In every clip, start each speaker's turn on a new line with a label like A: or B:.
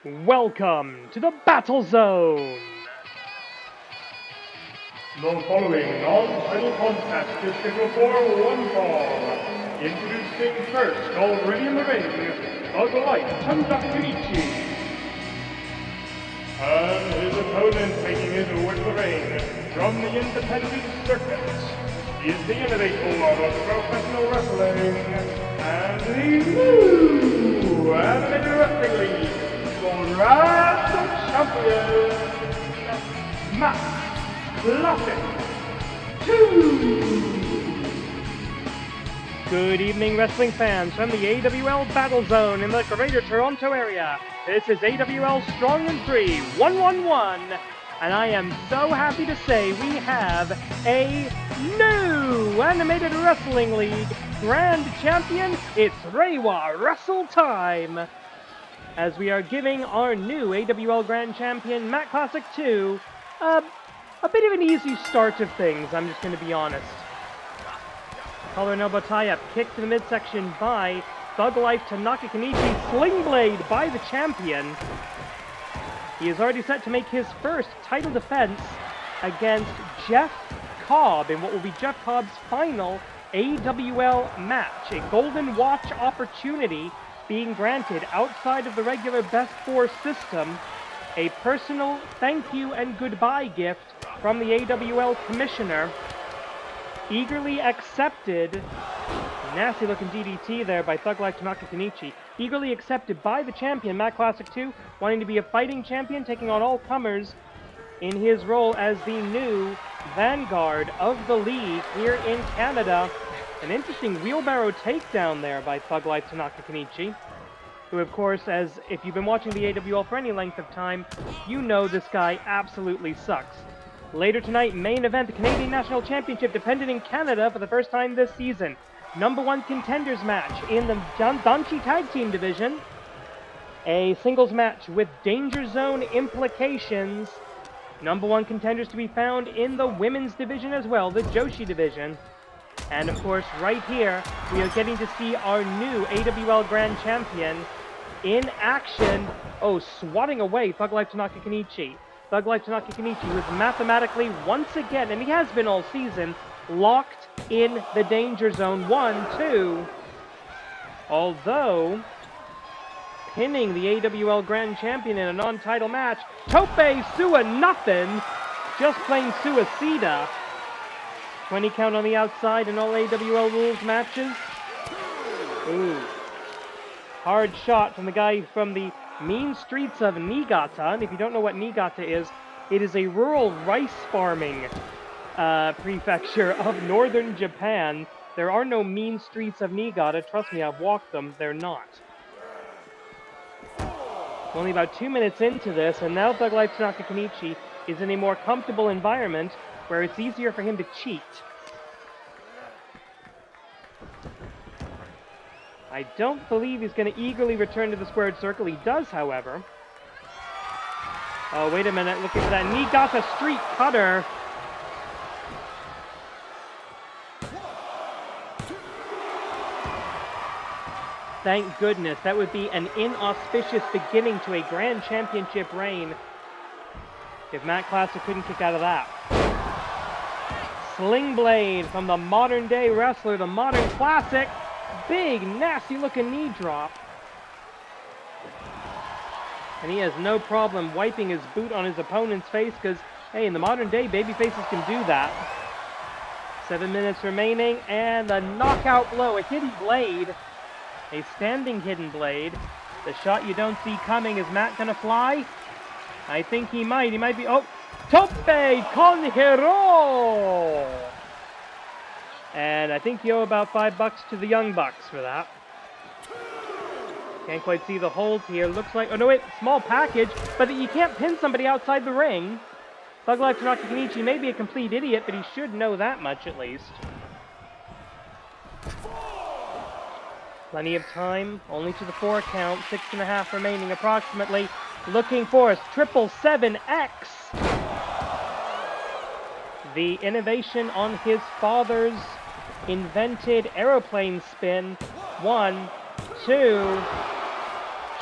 A: Welcome to the Battle Zone!
B: The following non-title contest is scheduled for one fall. Introducing first, already in the ring, Thuglife, Kenichi. And his opponent making his way to the ring, from the independent Serpents, he is the innovator of professional wrestling, and the new Animated Wrestling League, the Wrestling Champion, Matt Classic 2!
A: Good evening, wrestling fans from the AWL Battle Zone in the Greater Toronto area. This is AWL Strong in 3, 111, and I am so happy to say we have a new Animated Wrestling League Grand Champion. It's Reiwa Wrestle Time! As we are giving our new AWL Grand Champion, Matt Classic 2, a bit of an easy start of things, I'm just going to be honest. Collar elbow tie-up, kick to the midsection by Thuglife, Tanaka, Kenichi, Sling Blade by the champion. He is already set to make his first title defense against Jeff Cobb in what will be Jeff Cobb's final AWL match. A golden watch opportunity being granted outside of the regular best four system. A personal thank you and goodbye gift from the AWL commissioner. Eagerly accepted, nasty looking DDT there by Thuglife, Tanaka, Kenichi. Eagerly accepted by the champion, Matt Classic 2, wanting to be a fighting champion, taking on all comers in his role as the new vanguard of the league here in Canada. An interesting wheelbarrow takedown there by Thuglife, Tanaka, Kenichi, who of course, as if you've been watching the AWL for any length of time, you know this guy absolutely sucks. Later tonight, main event, the Canadian National Championship, defended in Canada for the first time this season. Number 1 contenders match in the Danchi Tag Team Division. A singles match with Danger Zone implications. Number 1 contenders to be found in the women's division as well, the Joshi division. And of course, right here, we are getting to see our new AWL Grand Champion in action. Oh, swatting away Thuglife, Tanaka, Kenichi. Thuglife, Tanaka, Kenichi was mathematically once again, and he has been all season, locked in the danger zone. 1-2. Although pinning the AWL Grand Champion in a non-title match, Tope Sua nothing, just plain suicida. 20 count on the outside in all AWL rules matches. Ooh. Hard shot from the guy from the mean streets of Niigata. And if you don't know what Niigata is, it is a rural rice farming prefecture of northern Japan. There are no mean streets of Niigata. Trust me, I've walked them. They're not. Only about 2 minutes into this, and now Thuglife, Tanaka, Kenichi is in a more comfortable environment where it's easier for him to cheat. I don't believe he's going to eagerly return to the squared circle. He does, however. Oh, wait a minute. Looking for that Niigata Street Cutter. Thank goodness. That would be an inauspicious beginning to a Grand Championship reign if Matt Classic couldn't kick out of that. Sling Blade from the modern day wrestler, the modern Classic. Big, nasty looking knee drop. And he has no problem wiping his boot on his opponent's face because, hey, in the modern day, babyfaces can do that. 7 minutes remaining, and a knockout blow, a hidden blade. A standing hidden blade. The shot you don't see coming. Is Matt gonna fly? I think he might. He might be, oh, Tope con Hero! And I think you owe about $5 to the Young Bucks for that. Can't quite see the holds here. Looks like, oh no wait, small package, but you can't pin somebody outside the ring. Thuglife, Tanaka, Kenichi may be a complete idiot, but he should know that much at least. Plenty of time, only to the 4 count, 6.5 remaining approximately. Looking for a 777X. The innovation on his father's invented aeroplane spin. 1, 2.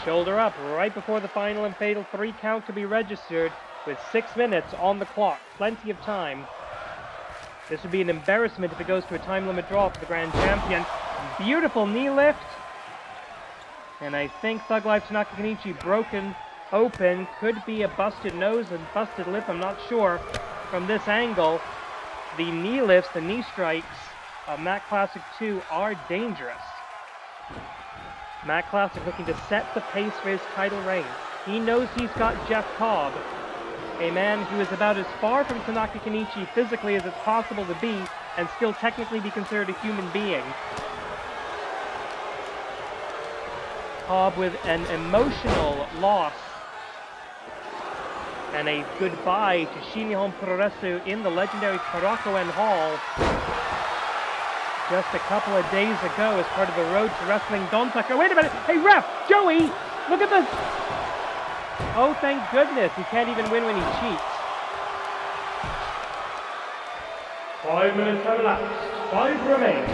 A: Shoulder up right before the final and fatal 3 count to be registered with 6 minutes on the clock. Plenty of time. This would be an embarrassment if it goes to a time limit draw for the Grand Champion. Beautiful knee lift. And I think Thuglife Tanaka Kenichi broken open. Could be a busted nose and busted lip, I'm not sure from this angle. The knee lifts, the knee strikes of Matt Classic 2 are dangerous. Matt Classic looking to set the pace for his title reign. He knows he's got Jeff Cobb, a man who is about as far from Tanaka Kenichi physically as it's possible to be and still technically be considered a human being. Cobb with an emotional loss and a goodbye to Shinihon Puroresu in the legendary Korakuen Hall just a couple of days ago as part of the Road to Wrestling Don Tucker. Wait a minute! Hey ref! Joey! Look at this! Oh, thank goodness. He can't even win when he cheats.
B: 5 minutes have elapsed. 5 remain.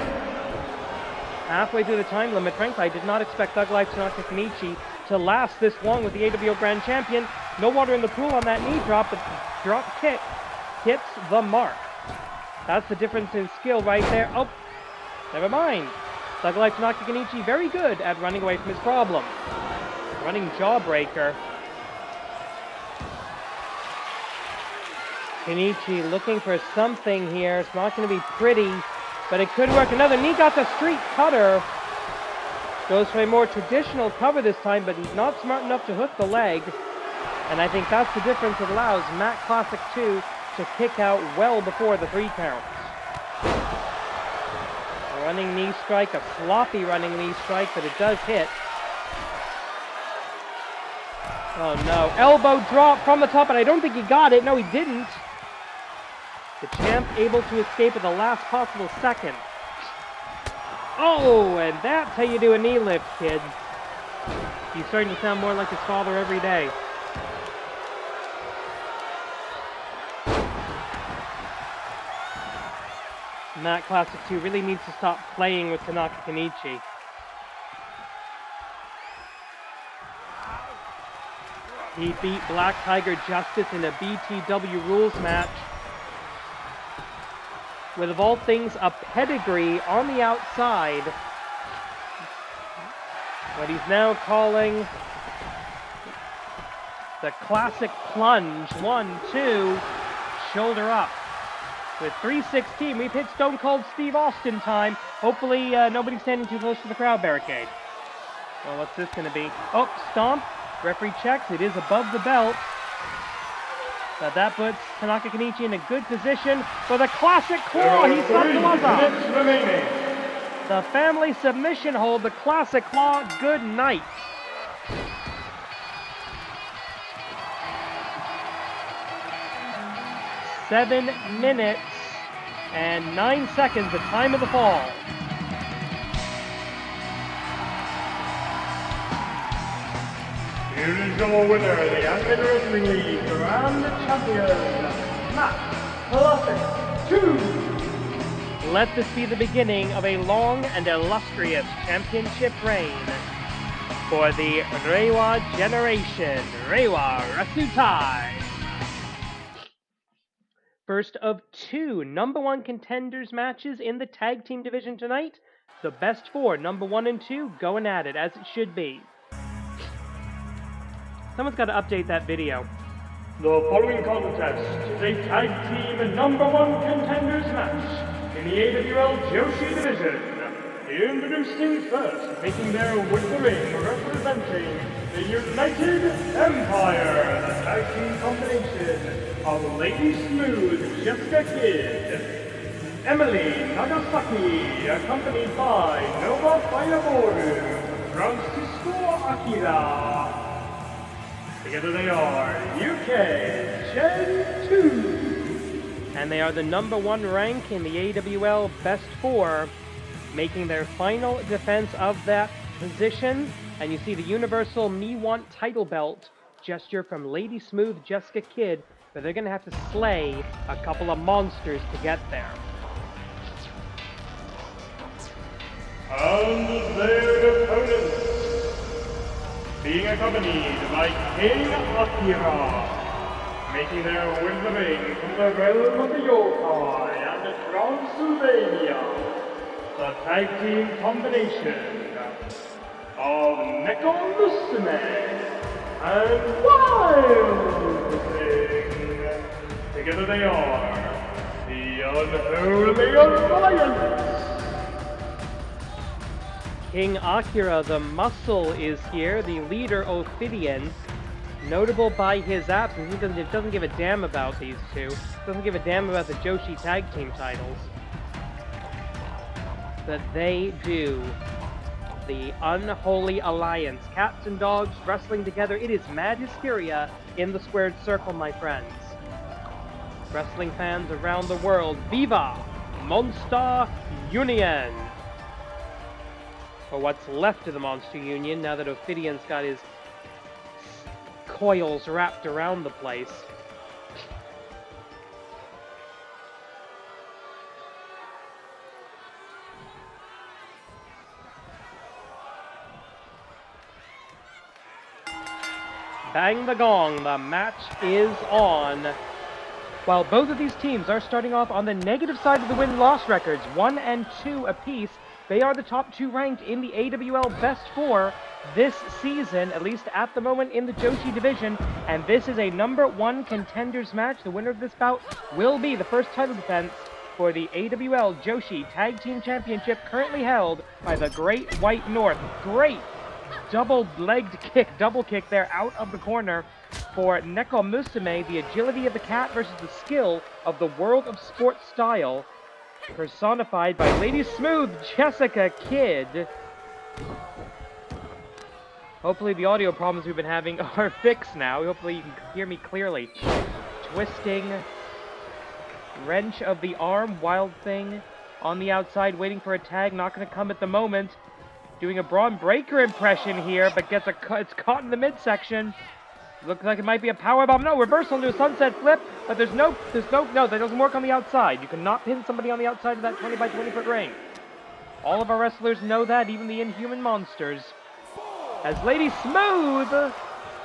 A: Halfway through the time limit, frankly, I did not expect Thuglife Tanaka Kenichi to last this long with the AWL Grand Champion. No water in the pool on that knee drop, but drop kick hits the mark. That's the difference in skill right there. Oh, never mind. Thuglife Tanaka Kenichi very good at running away from his problem. Running jawbreaker. Kenichi looking for something here. It's not going to be pretty, but it could work. Another knee got the street cutter. Goes for a more traditional cover this time, but he's not smart enough to hook the leg. And I think that's the difference that allows Matt Classic 2 to kick out well before the 3 counts. A running knee strike, a sloppy running knee strike, but it does hit. Oh no, elbow drop from the top, and I don't think he got it. No, he didn't. The champ able to escape at the last possible second. Oh, and that's how you do a knee lift, kid. He's starting to sound more like his father every day. Matt Classic 2 really needs to stop playing with Tanaka Kenichi. He beat Black Tiger Justice in a BTW rules match with, of all things, a pedigree on the outside. What he's now calling the classic plunge. 1, 2, shoulder up. With 3:16, we've hit Stone Cold Steve Austin time. Hopefully nobody's standing too close to the crowd barricade. Well, what's this going to be? Oh, stomp. Referee checks. It is above the belt. But that puts Tanaka Kenichi in a good position for the classic claw. He stopped the remaining. The family submission hold, the classic claw. Good night. Seven minutes and 9 seconds, the time of the fall.
B: Here is your winner, the Amateur Wrestling League Grand Champion, Matt Classic 2.
A: Let this be the beginning of a long and illustrious championship reign for the Reiwa generation, Reiwa Rasutai. First of 2 number 1 contenders matches in the tag team division tonight. The best 4, number 1 and 2, going at it as it should be. Someone's got to update that video.
B: The following contest is a tag team number 1 contenders match in the AWL Joshi division. Introducing first, making their way to the ring, representing the United Empire, the tag team combination of Lady Smooth, Jessica Kidd, Emily Nagasaki, accompanied by Nova Fireborn, Francisco Akira. Together they are UK Gen 2.
A: And they are the number 1 rank in the AWL Best 4, making their final defense of that position. And you see the Universal Me Want title belt gesture from Lady Smooth, Jessica Kidd, but they're going to have to slay a couple of monsters to get there.
B: And their opponents, being accompanied by King Akira. Making their way to the ring from the realm of the yokai and Transylvania, the tag team combination of Neko Musume and Wild Thing. Together they are the Unholy Alliance.
A: King Akira, the muscle, is here, the leader, Ophidian. Notable by his absence, he doesn't give a damn about these two. Doesn't give a damn about the Joshi tag team titles. But they do. The Unholy Alliance. Cats and dogs wrestling together. It is mad hysteria in the squared circle, my friends. Wrestling fans around the world, Viva Monster Union! Or what's left of the Monster Union now that Ophidian's got his coils wrapped around the place. Bang the gong, the match is on. While both of these teams are starting off on the negative side of the win-loss records, 1 and 2 apiece, they are the top 2 ranked in the AWL Best 4 this season, at least at the moment in the Joshi division, and this is a number 1 contenders match. The winner of this bout will be the first title defense for the AWL Joshi Tag Team Championship, currently held by the Great White North. Great double-legged kick, double kick there out of the corner for Neko Musume, the agility of the cat versus the skill of the World of Sports style, personified by Lady Smooth Jessica Kidd. Hopefully the audio problems we've been having are fixed now. Hopefully you can hear me clearly. Twisting wrench of the arm, Wild Thing on the outside waiting for a tag, not going to come at the moment. Doing a Braun Breaker impression here, but it's caught in the midsection. Looks like it might be a powerbomb. No, reversal into a sunset flip, but no, that doesn't work on the outside. You cannot pin somebody on the outside of that 20 by 20 foot ring. All of our wrestlers know that, even the Inhuman Monsters. As Lady Smooth,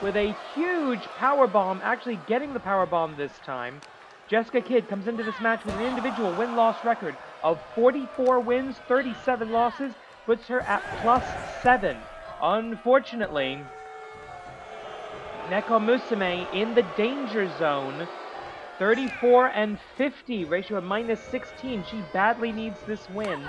A: with a huge powerbomb, actually getting the powerbomb this time. Jessica Kidd comes into this match with an individual win-loss record of 44 wins, 37 losses, puts her at +7. Unfortunately, Neko Musume in the danger zone, 34 and 50, ratio of -16. She badly needs this win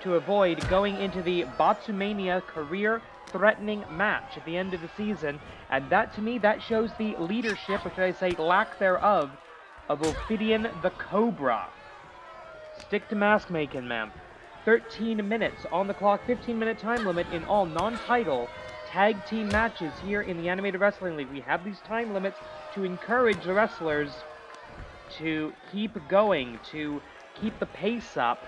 A: to avoid going into the Batsumania career-threatening match at the end of the season. And that, to me, that shows the leadership, or should I say lack thereof, of Ophidian the Cobra. Stick to mask making, ma'am. 13 minutes on the clock, 15-minute time limit in all non-title tag team matches here in the Animated Wrestling League. We have these time limits to encourage the wrestlers to keep going, to keep the pace up,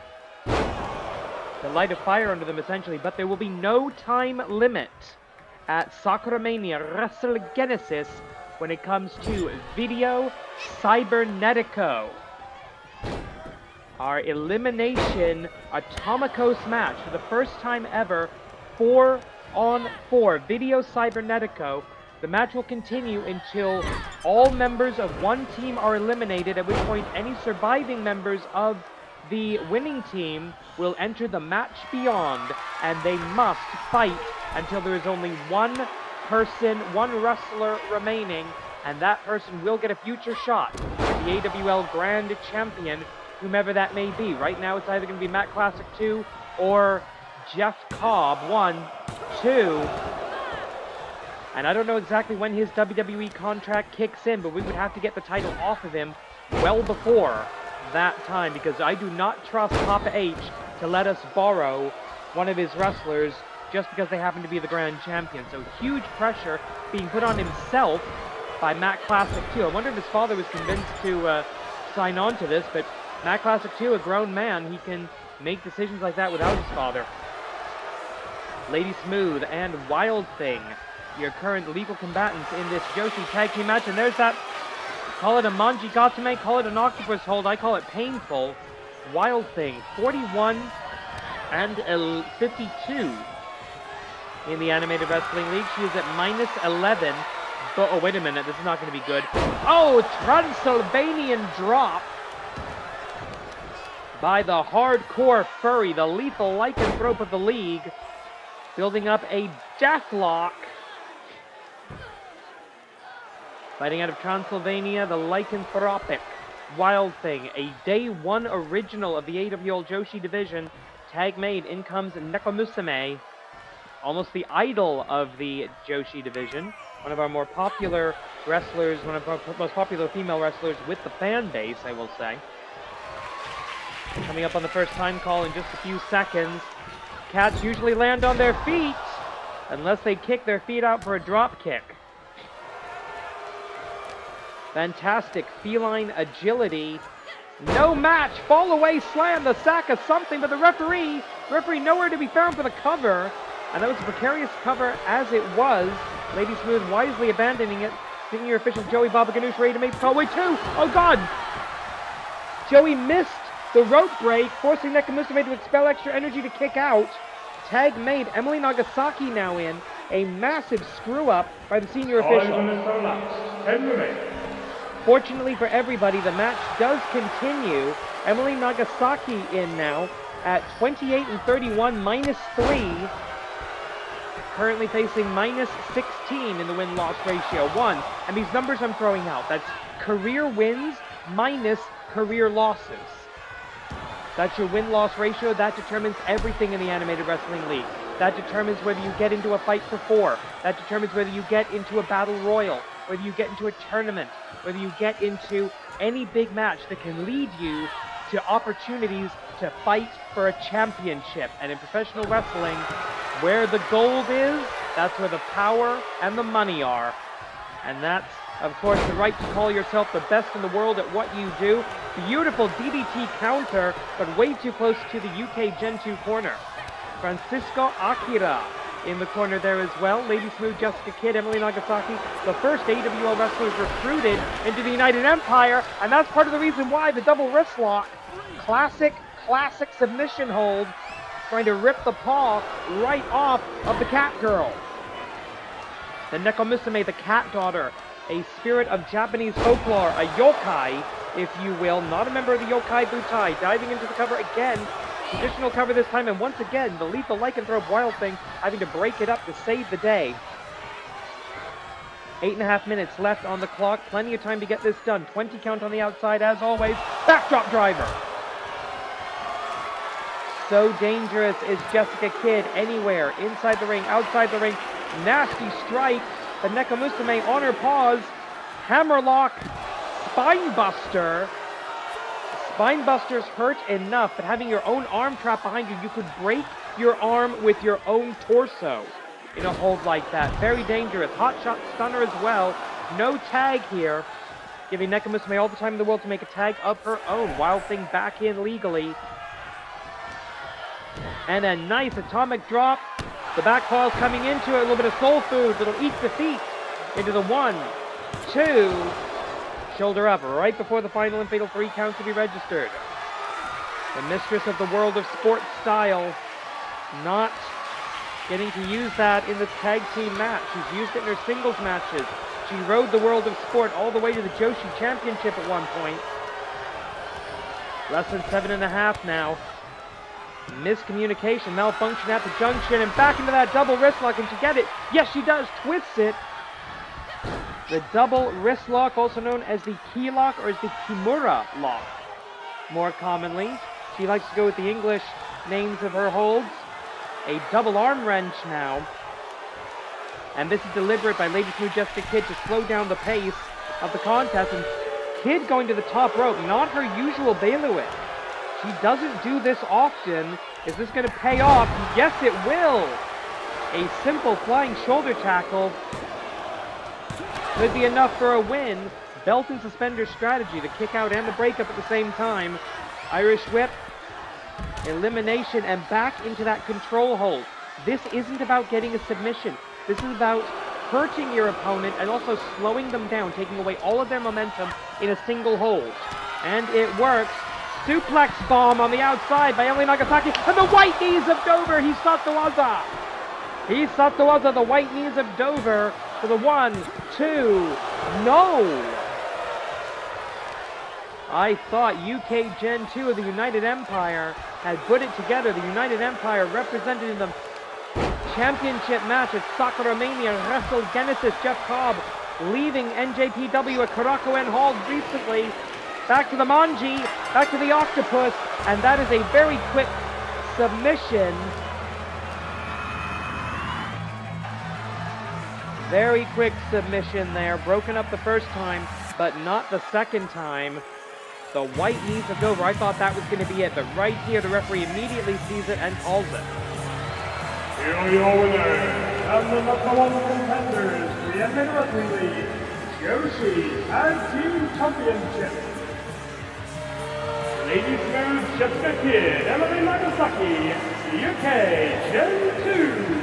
A: to light a fire under them essentially, but there will be no time limit at Sakuramania WrestleGenesis when it comes to Video Cybernetico. Our elimination Atomicos match for the first time ever, 4-on-4 Video Cybernetico. The match will continue until all members of one team are eliminated, at which point any surviving members of the winning team will enter the match beyond, and they must fight until there is only one person, one wrestler remaining, and that person will get a future shot at the AWL Grand Champion, whomever that may be. Right now it's either going to be Matt Classic 2 or Jeff Cobb 1, 2. And I don't know exactly when his WWE contract kicks in, but we would have to get the title off of him well before that time, because I do not trust Papa H to let us borrow one of his wrestlers just because they happen to be the Grand Champion. So huge pressure being put on himself by Matt Classic 2. I wonder if his father was convinced to sign on to this, but Matt Classic 2, a grown man, he can make decisions like that without his father. Lady Smooth and Wild Thing, your current legal combatants in this Joshi tag team match, and there's that, call it a Manji Gatame, call it an octopus hold, I call it painful. Wild Thing, 41 and 52. in the Animated Wrestling League. She is at minus 11. But, oh, wait a minute. This is not going to be good. Oh, Transylvanian drop by the hardcore furry, the lethal lycanthrope of the league, building up a deathlock. Fighting out of Transylvania, the lycanthropic Wild Thing, a Day 1 original of the AWL Joshi division. Tag made, in comes Nekomusume, almost the idol of the Joshi division. One of our more popular wrestlers, one of our most popular female wrestlers with the fan base, I will say. Coming up on the first time call in just a few seconds. Cats usually land on their feet, unless they kick their feet out for a drop kick. Fantastic feline agility. No match. Fall away slam. The sack of something, but the referee nowhere to be found for the cover. And that was a precarious cover as it was. Lady Smooth wisely abandoning it. Senior official Joey Baba Ganoush ready to make the call. Wait, 2. Oh, God. Joey missed the rope break, forcing Nekomusume to expel extra energy to kick out. Tag made. Emily Nagasaki now in. A massive screw-up by the senior official.
B: 5 minutes elapsed. 10 remain.
A: Fortunately for everybody, the match does continue. Emily Nagasaki in now at 28 and 31, minus 3. Currently facing minus 16 in the win-loss ratio. 1. And these numbers I'm throwing out, that's career wins minus career losses. That's your win-loss ratio. That determines everything in the Animated Wrestling League. That determines whether you get into a fight for 4. That determines whether you get into a battle royal, whether you get into a tournament, whether you get into any big match that can lead you to opportunities to fight for a championship. And in professional wrestling, where the gold is, that's where the power and the money are. And that's, of course, the right to call yourself the best in the world at what you do. Beautiful DDT counter, but way too close to the UK Gen 2 corner. Francisco Akira in the corner there as well. Lady Smooth, Jessica Kidd, Emily Nagasaki, the first AWL wrestlers recruited into the United Empire, and that's part of the reason why the double wrist lock, classic submission hold, trying to rip the paw right off of the cat girl. The Nekomusume, the cat daughter, a spirit of Japanese folklore, a yokai, if you will, not a member of the Yokai Butai, diving into the cover again. Traditional cover this time, and once again, the lethal lycanthrope Wild Thing having to break it up to save the day. 8.5 minutes left on the clock. Plenty of time to get this done. 20 count on the outside, as always. Backdrop driver. So dangerous is Jessica Kidd anywhere. Inside the ring, outside the ring. Nasty strike. The Nekomusume on her paws. Hammerlock. Spinebuster. Spinebusters hurt enough, but having your own arm trap behind you, you could break your arm with your own torso in a hold like that. Very dangerous. Hot shot stunner as well. No tag here, giving Nekomusume all the time in the world to make a tag of her own. Wild Thing back in legally. And a nice atomic drop. The back paw's coming into it. A little bit of soul food that'll eat defeat into the 1, 2... Shoulder up right before the final and fatal 3 count to be registered. The mistress of the world of sport style, not getting to use that in this tag team match. She's used it in her singles matches. She rode the world of sport all the way to the Joshi Championship at one point. Less than 7.5 now. Miscommunication, malfunction at the junction, and back into that double wrist lock. Can she get it? Yes, she does. Twists it. The double wrist lock, also known as the key lock or as the Kimura lock. More commonly, she likes to go with the English names of her holds. A double arm wrench now. And this is deliberate by Lady Smooth Jessica Kidd to slow down the pace of the contest. And Kidd going to the top rope, not her usual bailiwick. She doesn't do this often. Is this going to pay off? Yes, it will. A simple flying shoulder tackle could be enough for a win. Belt and suspender strategy, the kick out and the breakup at the same time. Irish whip, elimination, and back into that control hold. This isn't about getting a submission. This is about hurting your opponent and also slowing them down, taking away all of their momentum in a single hold. And it works. Suplex bomb on the outside by Emily Nagasaki, and the white knees of Dover. He stopped the waza. He Sato out of the white knees of Dover for the 1, 2, no! I thought UK Gen 2 of the United Empire had put it together. The United Empire represented in the championship match at Sakura Mania wrestled Genesis Jeff Cobb, leaving NJPW at Kurakoen Hall recently. Back to the Manji, back to the Octopus, and that is a very quick submission. Very quick submission there, broken up the first time, but not the second time. The white knees of Dover, I thought that was going to be it, but right here the referee immediately sees it and calls it.
B: Here are your winners, and the #1 contenders for the MMA Wrestling League, Joshi Tag Team Championship. Ladies Smooth, Jessica Kidd, Emily Nagasaki, UK Gen 2.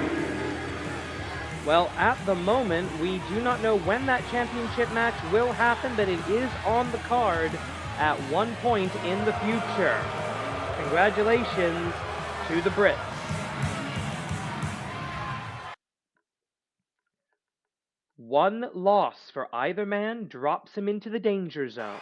A: Well, at the moment, we do not know when that championship match will happen, but it is on the card at one point in the future. Congratulations to the Brits. One loss for either man drops him into the danger zone.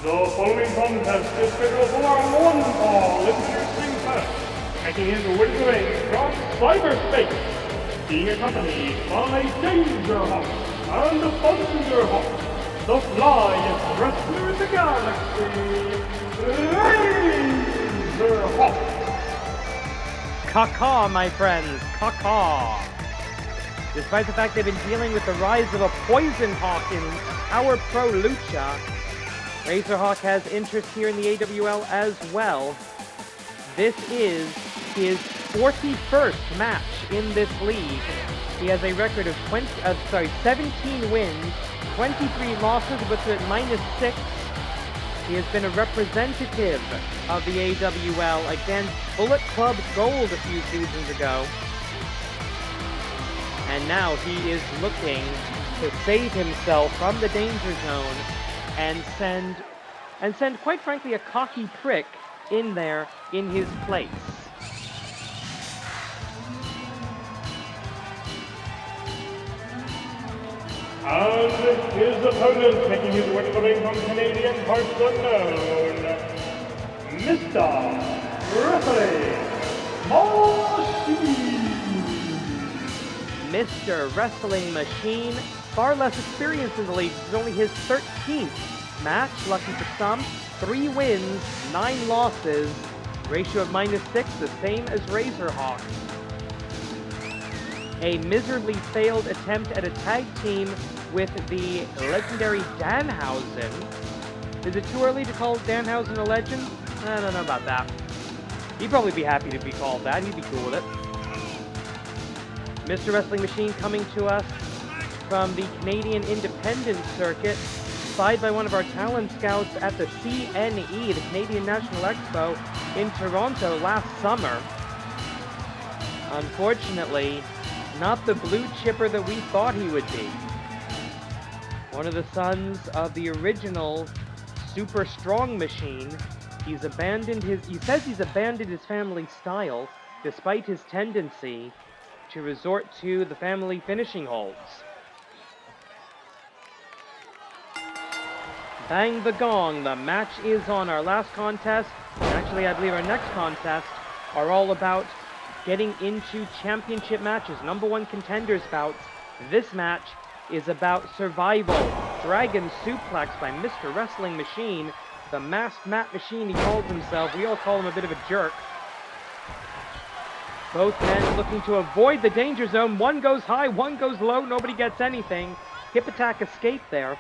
B: The following contest is scheduled for one fall. Listeners ring first. Making his way to the ring from cyberspace, being accompanied by Razerhawk and Thunderhawk, the flyest wrestler in the galaxy, Razerhawk.
A: Caca, my friends, caca. Despite the fact they've been dealing with the rise of a Poison Hawk in Power Pro Lucha, Razerhawk has interest here in the AWL as well. This is his 41st match in this league. He has a record of 17 wins, 23 losses, but at -6. He has been a representative of the AWL against Bullet Club Gold a few seasons ago. And now he is looking to save himself from the danger zone and send, quite frankly, a cocky prick in there in his place.
B: And his opponent, making his way to the ring from Canadian parts unknown, Mr. Wrestling Machine.
A: Mr. Wrestling Machine, far less experienced in the league. This is only his 13th match, lucky for some. 3 wins, 9 losses, ratio of -6, the same as Razerhawk. A miserably failed attempt at a tag team with the legendary Danhausen. Is it too early to call Danhausen a legend? I don't know about that. He'd probably be happy to be called that. He'd be cool with it. Mr. Wrestling Machine coming to us from the Canadian Independent Circuit, spied by one of our talent scouts at the CNE, the Canadian National Expo, in Toronto last summer. Unfortunately, not the blue chipper that we thought he would be. One of the sons of the original Super Strong Machine. He says he's abandoned his family style, despite his tendency to resort to the family finishing holds. Bang the gong, the match is on. Our last contest, and actually I believe our next contest, are all about getting into championship matches, #1 contenders bouts. This match is about survival. Dragon suplex by Mr. Wrestling Machine, the masked Matt Machine he calls himself. We all call him a bit of a jerk. Both men looking to avoid the danger zone. One goes high, one goes low, nobody gets anything. Hip attack escape there.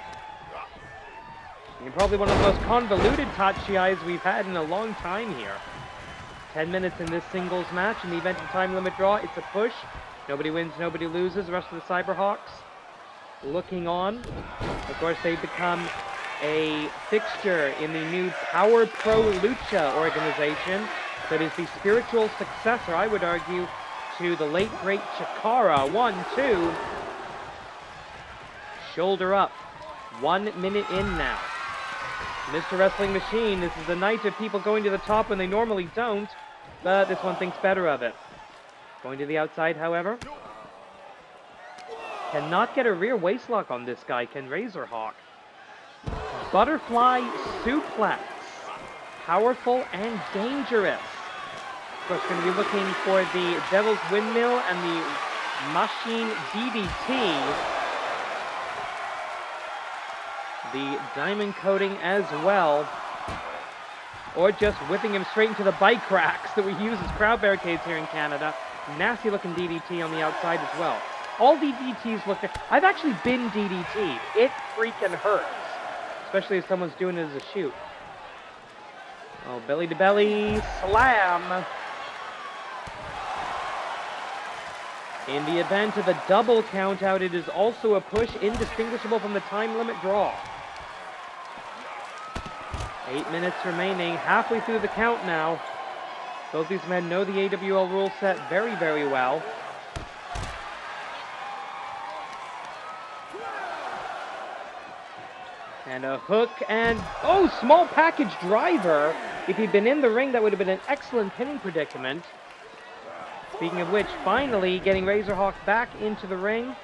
A: And probably one of the most convoluted Tachiais we've had in a long time here. 10 minutes in this singles match. In the event of time limit draw, it's a push. Nobody wins, nobody loses. The rest of the Cyberhawks looking on. Of course, they've become a fixture in the new Power Pro Lucha organization that is the spiritual successor, I would argue, to the late great Chikara. 1, 2. Shoulder up. 1 minute in now. Mr. Wrestling Machine, this is the night of people going to the top when they normally don't, but this one thinks better of it. Going to the outside, however. Cannot get a rear waistlock on this guy, can Razerhawk. Butterfly suplex. Powerful and dangerous. Of course, going to be looking for the Devil's Windmill and the Machine DDT. The diamond coating as well. Or just whipping him straight into the bike racks that we use as crowd barricades here in Canada. Nasty looking DDT on the outside as well. All DDTs look... I've actually been DDT'd. It freaking hurts. Especially if someone's doing it as a shoot. Oh, belly to belly slam. In the event of a double count out, it is also a push indistinguishable from the time limit draw. 8 minutes remaining, halfway through the count now. Both these men know the AWL rule set very, very well. And a hook and, oh, small package driver. If he'd been in the ring, that would have been an excellent pinning predicament. Speaking of which, finally getting Razerhawk back into the ring.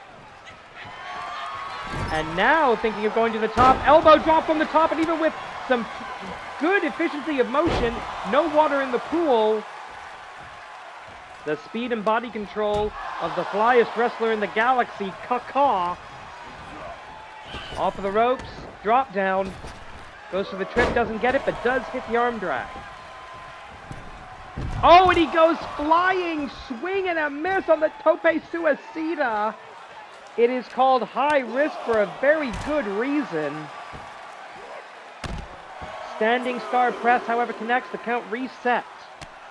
A: And now thinking of going to the top, elbow drop from the top, and even with some good efficiency of motion, no water in the pool. The speed and body control of the flyest wrestler in the galaxy, Kaka. Off of the ropes, drop down, goes for the trip, doesn't get it, but does hit the arm drag. Oh, and he goes flying, swing and a miss on the tope suicida. It is called high risk for a very good reason. Standing star press, however, connects. The count resets.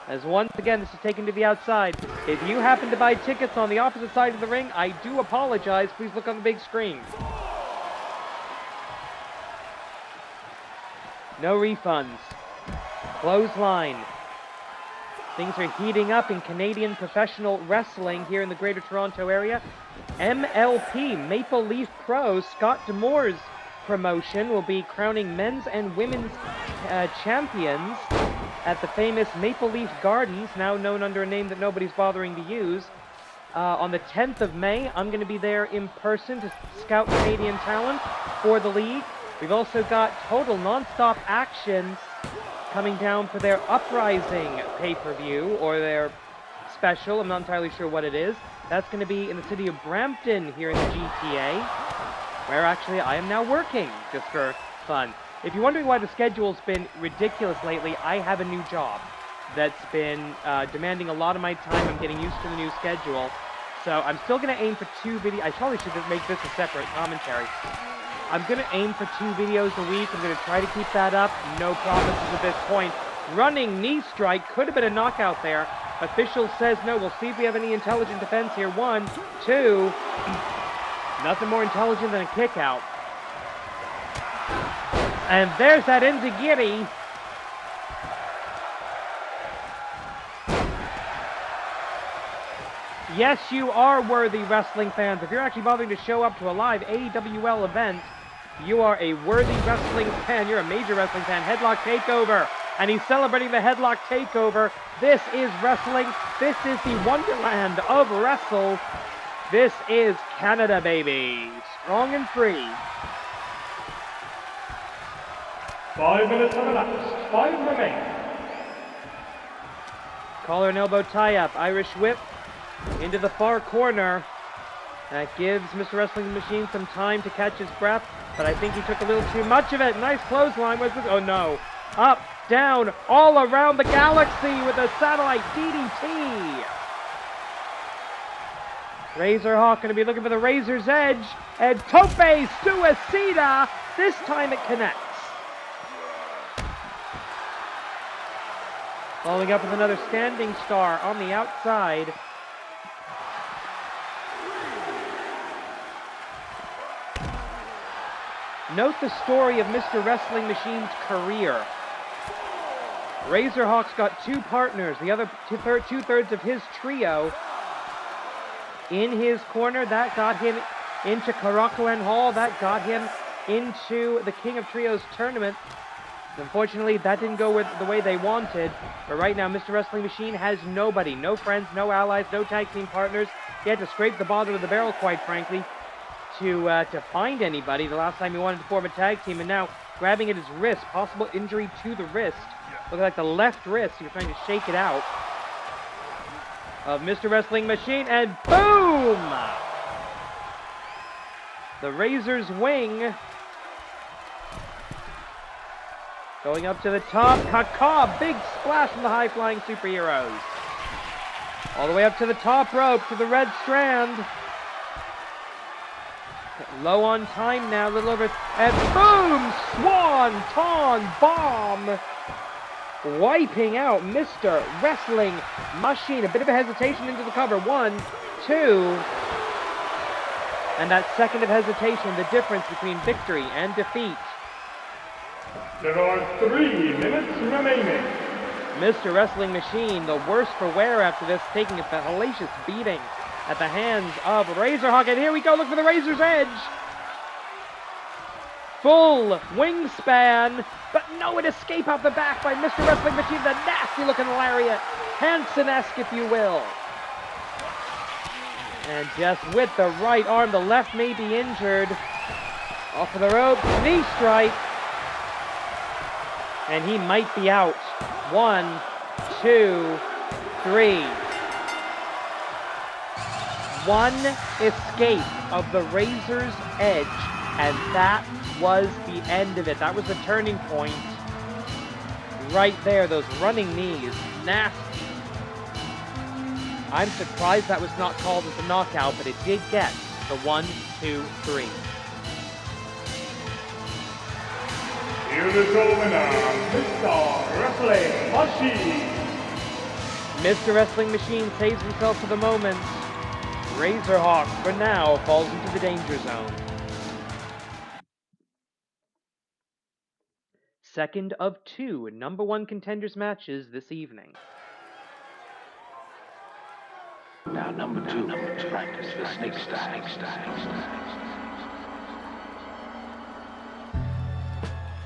A: As once again, this is taken to the outside. If you happen to buy tickets on the opposite side of the ring, I do apologize. Please look on the big screen. No refunds. Clothesline. Things are heating up in Canadian professional wrestling here in the Greater Toronto area. MLP, Maple Leaf Pro, Scott D'Amour's promotion, will be crowning men's and women's champions at the famous Maple Leaf Gardens, now known under a name that nobody's bothering to use. On the 10th of May, I'm going to be there in person to scout Canadian talent for the league. We've also got total non-stop action coming down for their Uprising pay-per-view, or their special, I'm not entirely sure what it is. That's going to be in the city of Brampton here in the GTA, where actually I am now working, just for fun. If you're wondering why the schedule's been ridiculous lately, I have a new job that's been demanding a lot of my time. I'm getting used to the new schedule. So I'm still going to aim for 2 videos. I probably should just make this a separate commentary. I'm going to aim for 2 videos a week. I'm going to try to keep that up. No promises at this point. Running knee strike. Could have been a knockout there. Official says no. We'll see if we have any intelligent defense here. 1, 2. Nothing more intelligent than a kick out. And there's that enziguri. Yes, you are worthy, wrestling fans. If you're actually bothering to show up to a live AWL event, you are a worthy wrestling fan. You're a major wrestling fan. Headlock takeover. And he's celebrating the headlock takeover. This is wrestling. This is the wonderland of wrestle. This is Canada, baby. Strong and free.
B: 5 minutes have elapsed. 5 remain.
A: Collar and elbow tie-up. Irish whip into the far corner. That gives Mr. Wrestling Machine some time to catch his breath, but I think he took a little too much of it. Nice clothesline. What's this? Oh no. Up, down, all around the galaxy with a satellite DDT. Razerhawk going to be looking for the razor's edge, and tope suicida. This time it connects. Following up with another standing star on the outside. Note the story of Mr. Wrestling Machine's career. Razerhawk's got 2 partners, the other two-thirds of his trio in his corner. That got him into Karakuen Hall. That got him into the King of Trios tournament. Unfortunately, that didn't go the way they wanted. But right now, Mr. Wrestling Machine has nobody. No friends, no allies, no tag team partners. He had to scrape the bottom of the barrel, quite frankly, to find anybody the last time he wanted to form a tag team. And now, grabbing at his wrist, possible injury to the wrist. Looking like the left wrist. He was trying to shake it out of Mr. Wrestling Machine. And boom! The Razor's wing. Going up to the top, Kaka, big splash from the high-flying superheroes. All the way up to the top rope, to the red strand. Low on time now, a little over, and boom! Swan-Ton bomb! Wiping out Mr. Wrestling Machine. A bit of a hesitation into the cover. 1, 2. And that second of hesitation, the difference between victory and defeat.
B: There are 3 minutes remaining.
A: Mr. Wrestling Machine, the worse for wear after this, taking a hellacious beating at the hands of Razerhawk. And here we go, look for the Razor's Edge. Full wingspan, but no an escape out the back by Mr. Wrestling Machine. The nasty looking lariat, Hansen-esque if you will. And just with the right arm, the left may be injured. Off of the rope, knee strike. And he might be out. 1, 2, 3. One escape of the Razor's Edge, and that was the end of it. That was the turning point. Right there, those running knees. Nasty. I'm surprised that was not called as a knockout, but it did get the 1, 2, 3.
B: Here is the winner, Mr. Wrestling Machine.
A: Mr. Wrestling Machine saves himself for the moment. Razerhawk, for now, falls into the danger zone. Second of 2 number 1 contenders matches this evening.
C: Now number two, practice the snake style.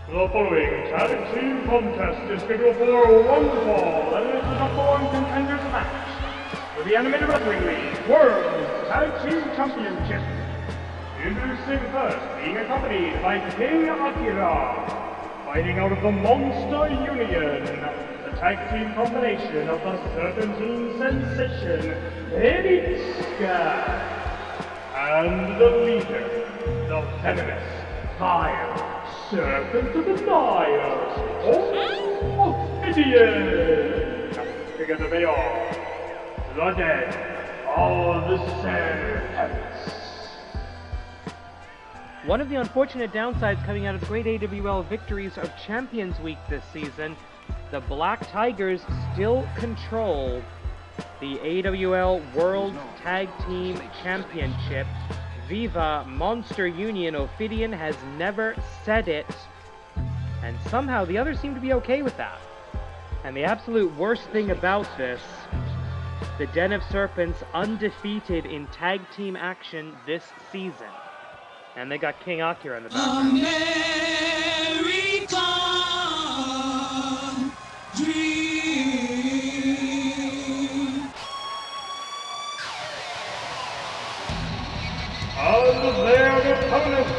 B: The following tag team contest is scheduled for 1 fall, and it is the number 1 contenders match for the Animated Wrestling League World Tag Team Championship. Introducing first, being accompanied by King Akira, fighting out of the Monster Union, the tag team combination of the Serpentine sensation, Kenichi, and the leader, the venomous Fire Serpent of the Fire, Idiot! Together they are, the dead of the Serpents.
A: One of the unfortunate downsides coming out of the great AWL victories of Champions Week this season, the Black Tigers still control the AWL World Tag Team Championship. Viva Monster Union. Ophidian has never said it, and somehow the others seem to be okay with that. And the absolute worst thing about this, the Den of Serpents undefeated in tag team action this season. And they got King Akira in the background.
D: American Dream.
B: As their opponents,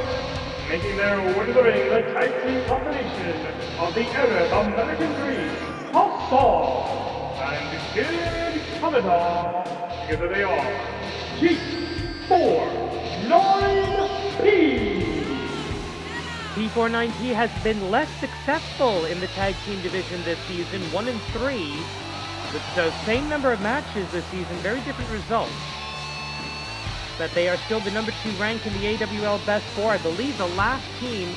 B: making their way to the ring, the tag team combination of the Arab American Dream, Hassan and Kid Commodore. Together they are P49P.
A: P49P has been less successful in the tag team division this season, 1-3. So same number of matches this season, very different results. But they are still the number 2 rank in the AWL Best 4. I believe the last team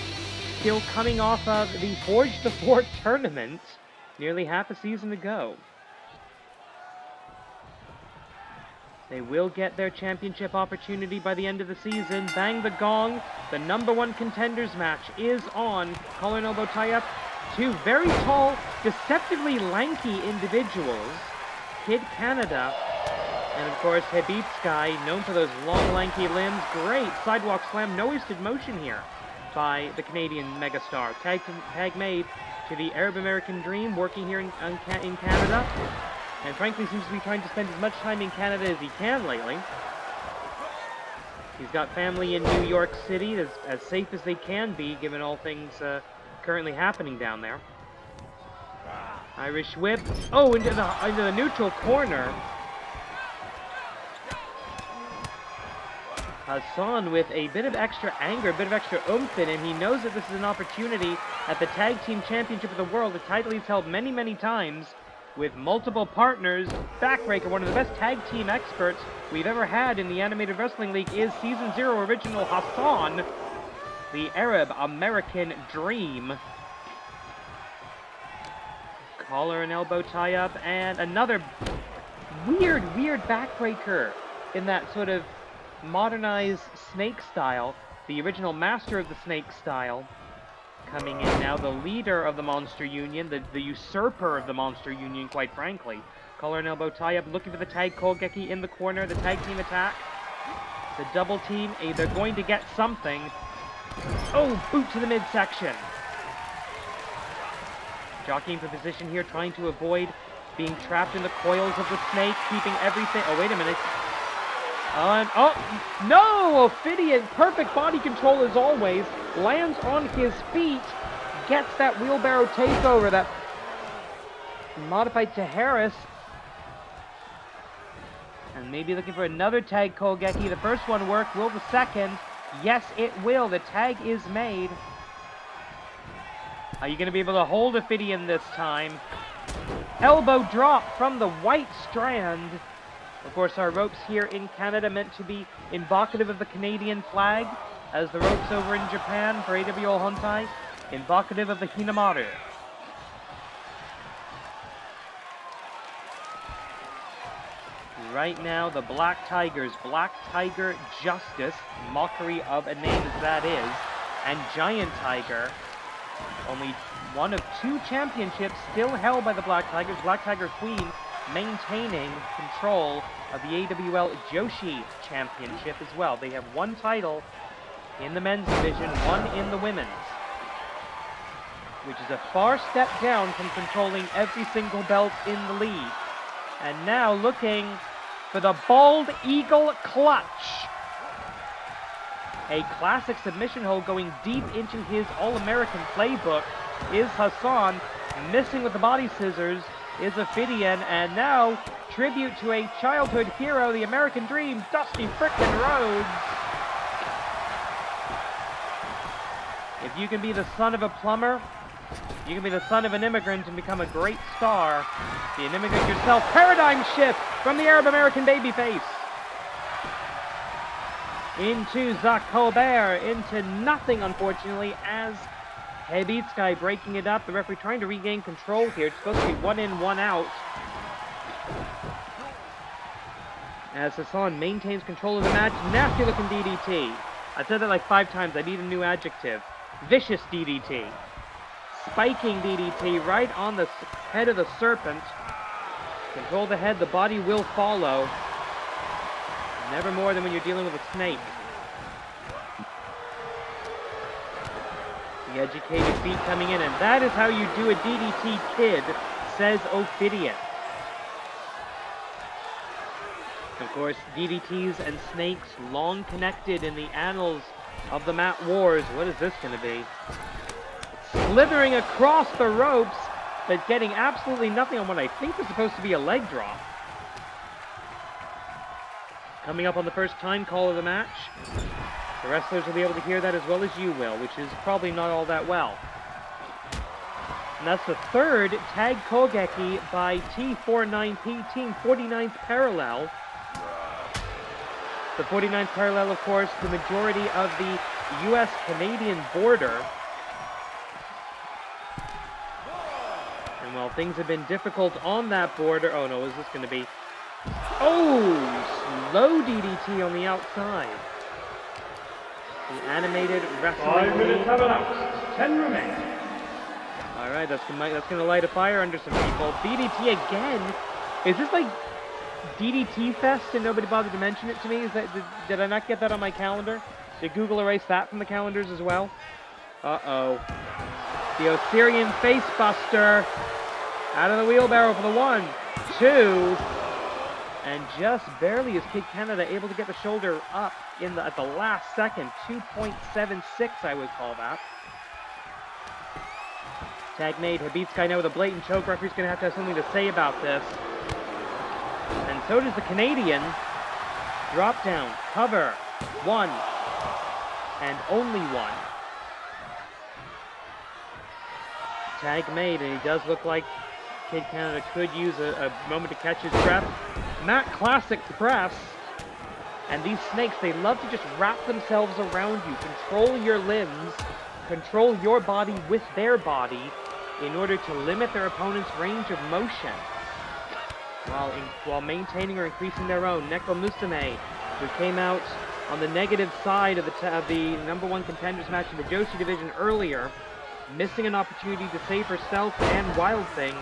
A: still coming off of the Forge the Fort tournament nearly half a season ago. They will get their championship opportunity by the end of the season. Bang the gong. The number 1 contenders match is on. Collar and elbow tie-up. 2 very tall, deceptively lanky individuals. Kid Canada. And of course, Habib Sky, known for those long, lanky limbs. Great sidewalk slam, no wasted motion here by the Canadian megastar. Tag made to the Arab American Dream, working here in Canada. And frankly, seems to be trying to spend as much time in Canada as he can lately. He's got family in New York City, as safe as they can be, given all things currently happening down there. Irish whip. Oh, into the neutral corner. Hassan with a bit of extra anger, a bit of extra oomph in him. He knows that this is an opportunity at the Tag Team Championship of the World, a title he's held many, many times with multiple partners. Backbreaker, one of the best tag team experts we've ever had in the Animated Wrestling League, is Season 0 original Hassan, the Arab American Dream. Collar and elbow tie-up, and another weird backbreaker in that sort of modernized snake style, the original master of the snake style, coming in now, the leader of the Monster Union, the usurper of the Monster Union, quite frankly. Collar and elbow tie-up, looking for the tag Kogeki in the corner, the tag team attack. The double team, they're going to get something. Oh, boot to the midsection. Jockeying for position here, trying to avoid being trapped in the coils of the snake, keeping everything... Oh, wait a minute. Oh, no! Ophidian, perfect body control as always, lands on his feet, gets that wheelbarrow takeover, that modified to Harris, and maybe looking for another tag Kogeki. The first one worked, will the second? Yes, it will. The tag is made. Are you going to be able to hold Ophidian this time? Elbow drop from the white strand. Of course, our ropes here in Canada meant to be evocative of the Canadian flag, as the ropes over in Japan for AWL Hontai, evocative of the Hinamaru. Right now, the Black Tigers, Black Tiger Justice, mockery of a name as that is, and Giant Tiger, only one of two championships still held by the Black Tigers, Black Tiger Queen, maintaining control of the AWL Joshi Championship as well. They have one title in the men's division, one in the women's, which is a far step down from controlling every single belt in the league. And now looking for the Bald Eagle Clutch. A classic submission hold going deep into his All-American playbook is Hassan, missing with the body scissors is Ophidian, and now tribute to a childhood hero, the American Dream, Dusty frickin' Rhodes. If you can be the son of a plumber, you can be the son of an immigrant and become a great star. Be an immigrant yourself. Paradigm shift from the Arab American babyface. Into Zach Colbert, into nothing, unfortunately, as Hebitsky breaking it up. The referee trying to regain control here. It's supposed to be 1 in, 1 out. As Hassan maintains control of the match. Nasty looking DDT. I said that like 5 times. I need a new adjective. Vicious DDT. Spiking DDT right on the head of the Serpent. Control the head. The body will follow. Never more than when you're dealing with a snake. The educated feet coming in, and that is how you do a DDT, kid, says Ophidian. Of course, DDTs and snakes long connected in the annals of the mat wars. What is this going to be? Slithering across the ropes, but getting absolutely nothing on what I think was supposed to be a leg drop. Coming up on the first time call of the match. The wrestlers will be able to hear that as well as you will, which is probably not all that well. And that's the third tag Kogeki by T49P, Team 49th Parallel. The 49th Parallel, of course, the majority of the US-Canadian border. And while things have been difficult on that border... Oh no, is this going to be... Oh! Slow DDT on the outside. The animated wrestling.
B: 5 minutes have elapsed. 10 remain.
A: Alright, that's gonna light a fire under some people. DDT again? Is this like DDT Fest and nobody bothered to mention it to me? Did I not get that on my calendar? Did Google erase that from the calendars as well? Uh-oh. The Osirian Facebuster out of the wheelbarrow for the 1, 2, and just barely is Kid Canada able to get the shoulder up at the last second. 2.76, I would call that. Tag made. Habitsukai now with a blatant choke. Referee's going to have something to say about this. And so does the Canadian. Drop down. Cover. 1. And only 1. Tag made, and he does look like Kid Canada could use a moment to catch his breath. Not classic press. And these snakes, they love to just wrap themselves around you, control your limbs, control your body with their body in order to limit their opponent's range of motion while maintaining or increasing their own. Neko Musume, who came out on the negative side of the #1 contenders match in the Joshi division earlier, missing an opportunity to save herself and Wild Thing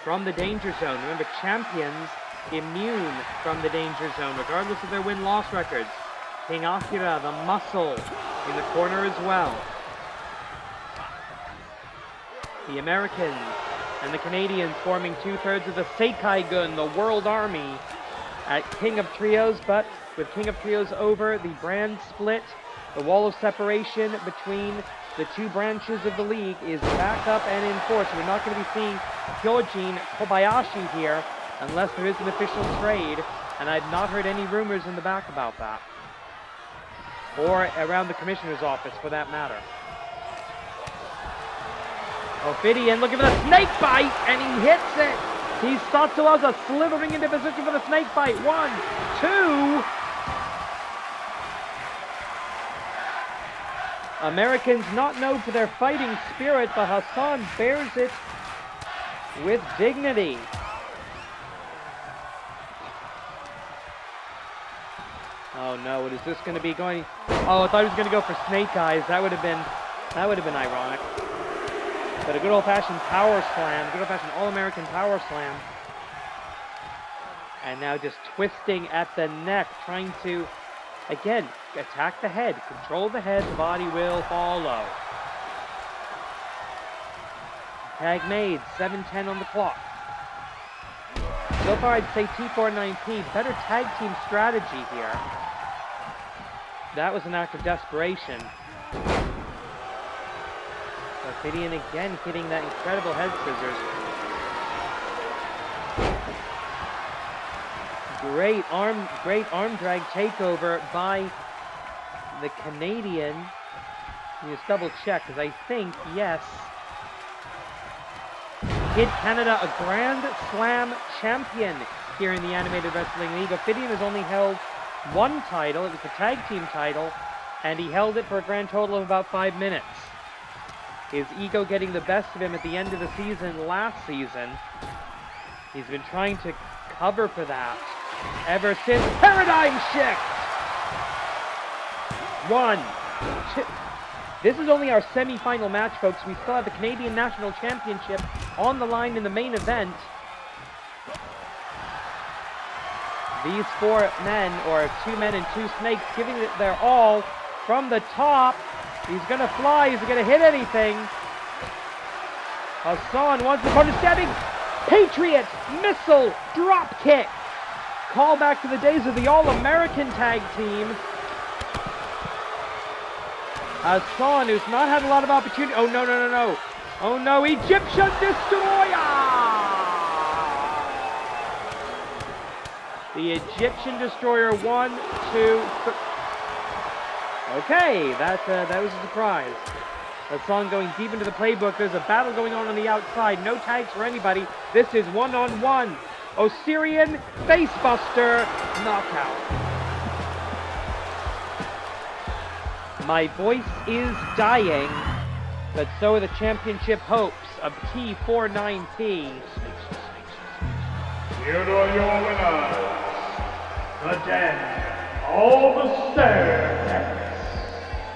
A: from the danger zone. Remember, champions immune from the danger zone, regardless of their win-loss records. King Akira, the muscle, in the corner as well. The Americans and the Canadians forming 2/3 of the Seikai Gun, the World Army, at King of Trios, but with King of Trios over, the brand split, the wall of separation between the two branches of the league is back up and in force. We're not going to be seeing Hyojin Kobayashi here unless there is an official trade, and I've not heard any rumors in the back about that. Or around the commissioner's office, for that matter. Ophidian looking for the snake bite, and he hits it! He's Satsuaza slithering into position for the snake bite. 1, 2... Americans not known for their fighting spirit, but Hassan bears it with dignity. Oh no, what is this going to be going? Oh, I thought he was going to go for Snake Eyes. That would have been ironic. But a good old-fashioned power slam, good old-fashioned all-American power slam. And now just twisting at the neck, trying to, again, attack the head, control the head, the body will follow. Tag made, 7:10 on the clock. So far, I'd say T4-9P, better tag team strategy here. That was an act of desperation. Ophidian again hitting that incredible head scissors. Great arm drag takeover by the Canadian. Let me just double check, because I think, yes. Kid Canada, a Grand Slam champion here in the Animated Wrestling League. Ophidian has only held one title. It was the tag team title, and he held it for a grand total of about 5 minutes. His ego getting the best of him at the end of the season last season. He's been trying to cover for that ever since. Paradigm shift! 1, 2. This is only our semi-final match, folks. We still have the Canadian National Championship on the line in the main event. These 4 men, or 2 men and 2 snakes, giving it their all from the top. He's going to fly. Is he going to hit anything? Hassan wants the opponent stabbing. Patriot missile drop kick. Call back to the days of the All-American tag team. Hassan, who's not had a lot of opportunity. Oh, no, no, no, no. Oh, no. Egyptian Destroyer. The Egyptian Destroyer. 1, 2, 3. Okay, that was a surprise. Hassan going deep into the playbook. There's a battle going on the outside. No tags for anybody. This is one-on-one. Osirian Facebuster knockout. My voice is dying, but so are the championship hopes of T49P.
B: Here are your winners, the Den, all the Serpents.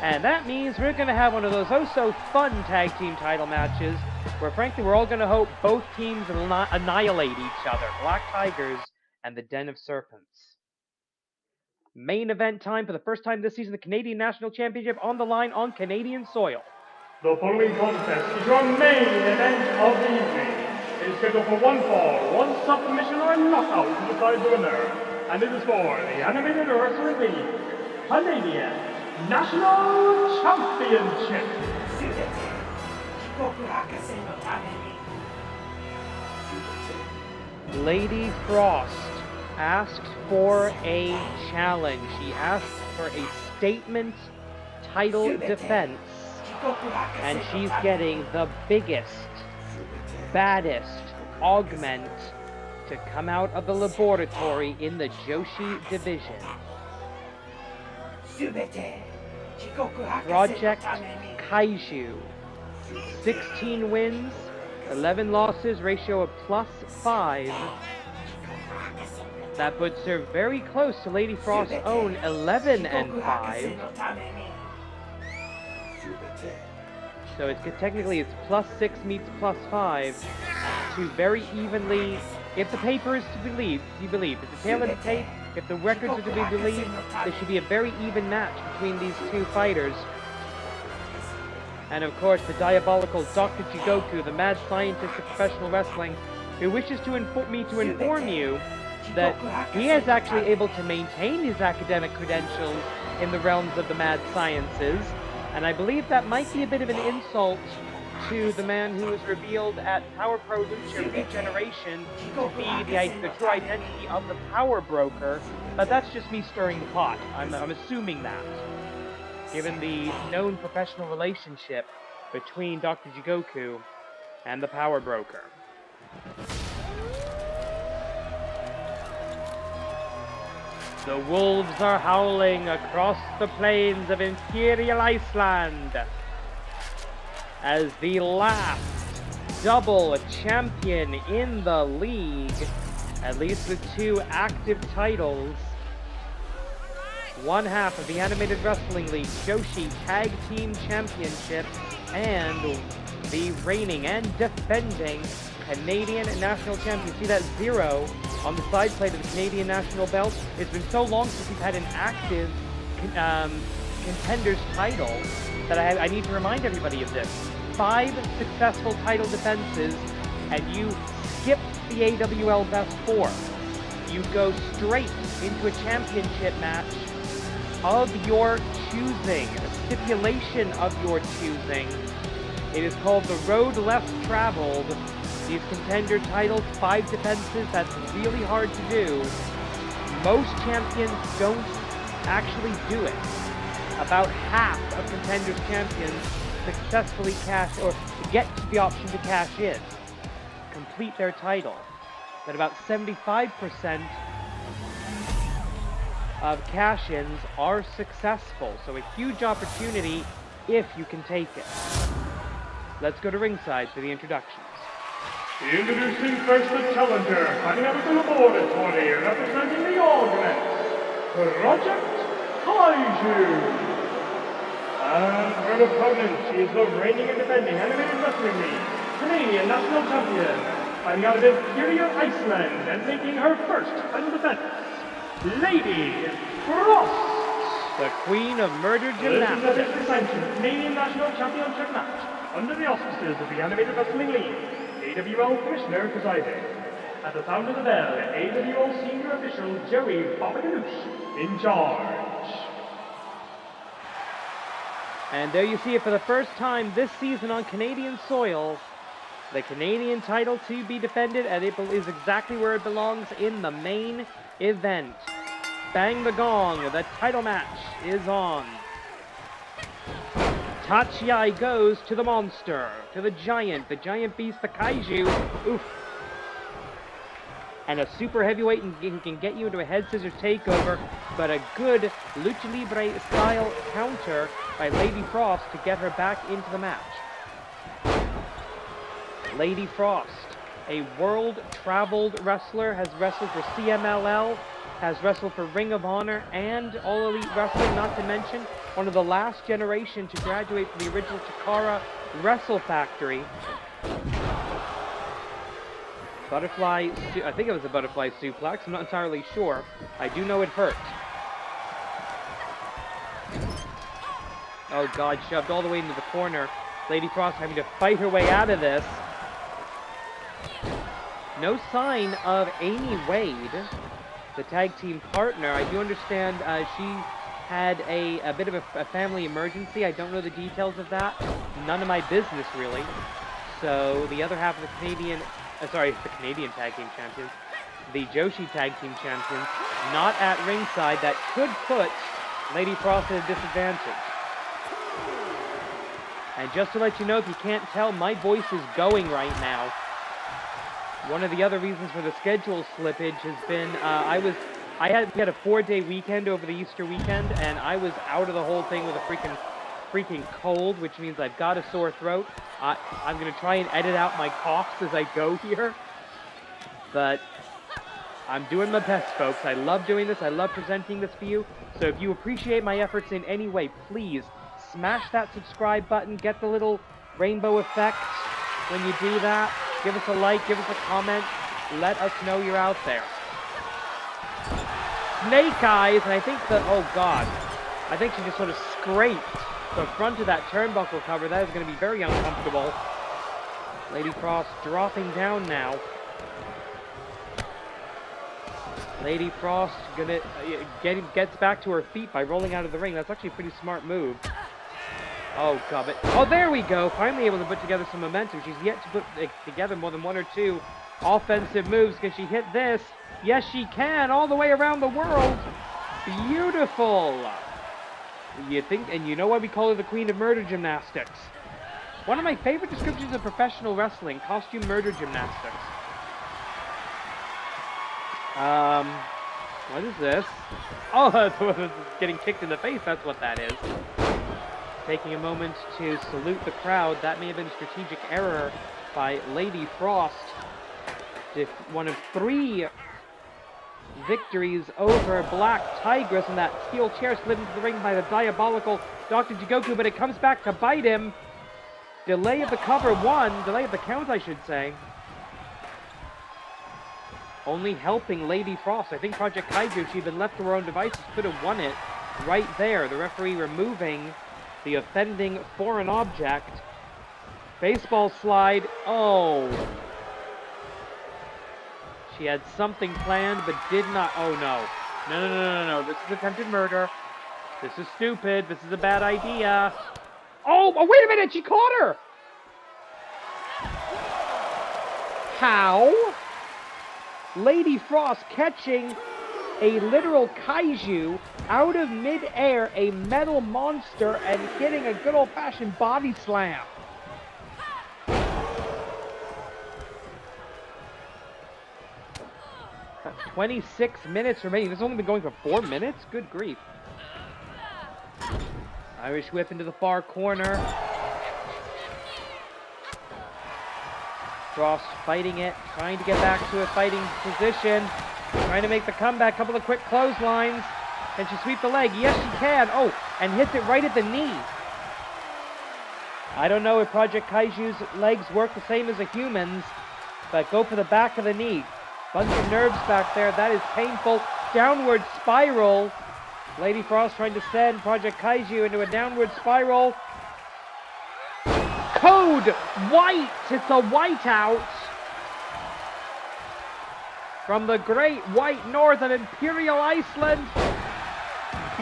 A: And that means we're going to have one of those oh-so-fun tag team title matches where, frankly, we're all going to hope both teams annihilate each other. Black Tigers and the Den of Serpents. Main event time for the first time this season, the Canadian National Championship on the line on Canadian soil.
B: The following contest is your main event of the evening. It is scheduled for one fall, one submission, or a knockout to decide the winner. And it is for the Animated Wrestling League Canadian National Championship.
A: Lady Frost asked for a challenge. She asked for a statement title defense. And she's getting the biggest, baddest augment to come out of the laboratory in the Joshi division. Project Kaiju. 16 wins, 11 losses, ratio of +5. That puts her very close to Lady Frost's own 11-5. So it's technically it's +6 meets +5 to very evenly, if the paper is to be believed, if the tail of the tape, if the records are to be believed, there should be a very even match between these two fighters. And of course, the diabolical Dr. Jigoku, the mad scientist of professional wrestling, who wishes to inform you that he is actually able to maintain his academic credentials in the realms of the mad sciences. And I believe that might be a bit of an insult to the man who was revealed at Power Pro Lucha Regeneration to be the true identity of the Power Broker, but that's just me stirring the pot. I'm assuming that, given the known professional relationship between Dr. Jigoku and the Power Broker. The wolves are howling across the plains of Imperial Iceland as the last double champion in the league, at least with 2 active titles, one half of the Animated Wrestling League Joshi Tag Team Championship, and the reigning and defending Canadian National Champion. See that 0 on the side plate of the Canadian National Belt? It's been so long since we've had an active Contender's title that I need to remind everybody of this. 5 successful title defenses, and you skip the AWL Best 4. You go straight into a championship match of your choosing, a stipulation of your choosing. It is called the Road Less Traveled. These Contender titles, 5 defenses, that's really hard to do. Most champions don't actually do it. About half of Contender's champions successfully cash, or get the option to cash in, complete their title. But about 75% of cash-ins are successful, so a huge opportunity if you can take it. Let's go to ringside for the introductions.
B: Introducing first the challenger, coming out of the laboratory, representing the augment, Project Kaiju. And her opponent, she is the reigning and defending Animated Wrestling League Canadian National Champion, coming out of Imperial Iceland and making her first title defense, Lady Frost.
A: The Queen of Murder Gymnastics.
B: This is a sanctioned Canadian National Championship match under the auspices of the Animated Wrestling League. AWL Commissioner presiding. At the sound of the bell, AWL Senior Official Joey Babaganush in charge.
A: And there you see it for the first time this season on Canadian soil. The Canadian title to be defended, and it is exactly where it belongs, in the main event. Bang the gong, the title match is on. Tachiai goes to the monster, to the giant beast, the Kaiju. Oof. And a super heavyweight who can get you into a head scissors takeover, but a good Lucha Libre style counter by Lady Frost to get her back into the match. Lady Frost, a world-traveled wrestler, has wrestled for CMLL, has wrestled for Ring of Honor and All Elite Wrestling, not to mention one of the last generation to graduate from the original Chikara Wrestle Factory. Butterfly, I think it was a butterfly suplex, I'm not entirely sure. I do know it hurt. Oh god, shoved all the way into the corner. Lady Frost having to fight her way out of this. No sign of Amy Wade, the tag team partner. I do understand she had a bit of a family emergency. I don't know the details of that. None of my business, really. So the other half of the Canadian Tag Team Champions, the Joshi Tag Team Champions, not at ringside. That could put Lady Frost at a disadvantage. And just to let you know, if you can't tell, my voice is going right now. One of the other reasons for the schedule slippage has been we had a 4-day weekend over the Easter weekend, and I was out of the whole thing with a freaking cold, which means I've got a sore throat. I'm going to try and edit out my coughs as I go here, but I'm doing my best, folks. I love doing this. I love presenting this for you. So if you appreciate my efforts in any way, please smash that subscribe button. Get the little rainbow effect when you do that. Give us a like, give us a comment. Let us know you're out there. Snake Eyes, and I think I think she just sort of scraped the front of that turnbuckle cover. That is going to be very uncomfortable. Lady Frost dropping down now. Lady Frost gets back to her feet by rolling out of the ring. That's actually a pretty smart move. Oh, God. Oh, there we go. Finally able to put together some momentum. She's yet to put together more than one or two offensive moves. Can she hit this? Yes, she can. All the way around the world. Beautiful. You think, and you know why we call her the Queen of Murder Gymnastics. One of my favorite descriptions of professional wrestling, costume murder gymnastics. What is this? Oh, getting kicked in the face, that's what that is. Taking a moment to salute the crowd. That may have been a strategic error by Lady Frost. One of 3 victories over Black Tigress, and that steel chair slid into the ring by the diabolical Dr. Jigoku, but it comes back to bite him. Delay of the delay of the count, I should say. Only helping Lady Frost. I think Project Kaiju, if she'd been left to her own devices, could have won it right there. The referee removing the offending foreign object. Baseball slide. Oh. She had something planned, but did not. Oh, no. No. This is attempted murder. This is stupid. This is a bad idea. Oh, wait a minute. She caught her. How? Lady Frost catching a literal kaiju out of mid-air, a metal monster, and hitting a good old-fashioned body slam. Got 26 minutes remaining. This has only been going for 4 minutes? Good grief. Irish whip into the far corner. Frost fighting it, trying to get back to a fighting position, trying to make the comeback. Couple of quick clotheslines. Can she sweep the leg? Yes, she can. Oh, and hits it right at the knee. I don't know if Project Kaiju's legs work the same as a human's, but go for the back of the knee. Bunch of nerves back there. That is painful. Downward spiral. Lady Frost trying to send Project Kaiju into a downward spiral. Code white. It's a whiteout from the great white north of Imperial Iceland.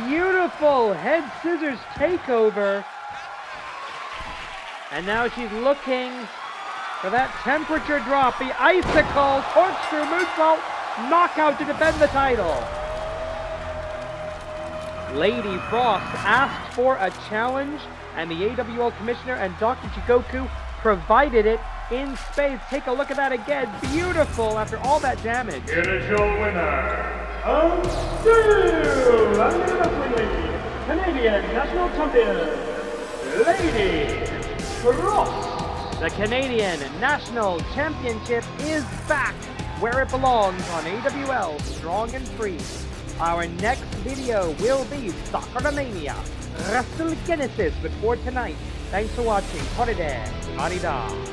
A: Beautiful head scissors takeover. And now she's looking for that temperature drop. The icicle corkscrew moonsault knockout to defend the title. Lady Frost asked for a challenge, and the AWL Commissioner and Dr. Jigoku provided it in spades. Take a look at that again. Beautiful after all that damage.
B: Here is your winner, and still Wrestling League Canadian National Champion, Lady Frost.
A: The Canadian National Championship is back where it belongs on AWL Strong and Free. Our next video will be Sakuramania Wrestle Genesis. But for tonight, thanks for watching. Korede, Arida.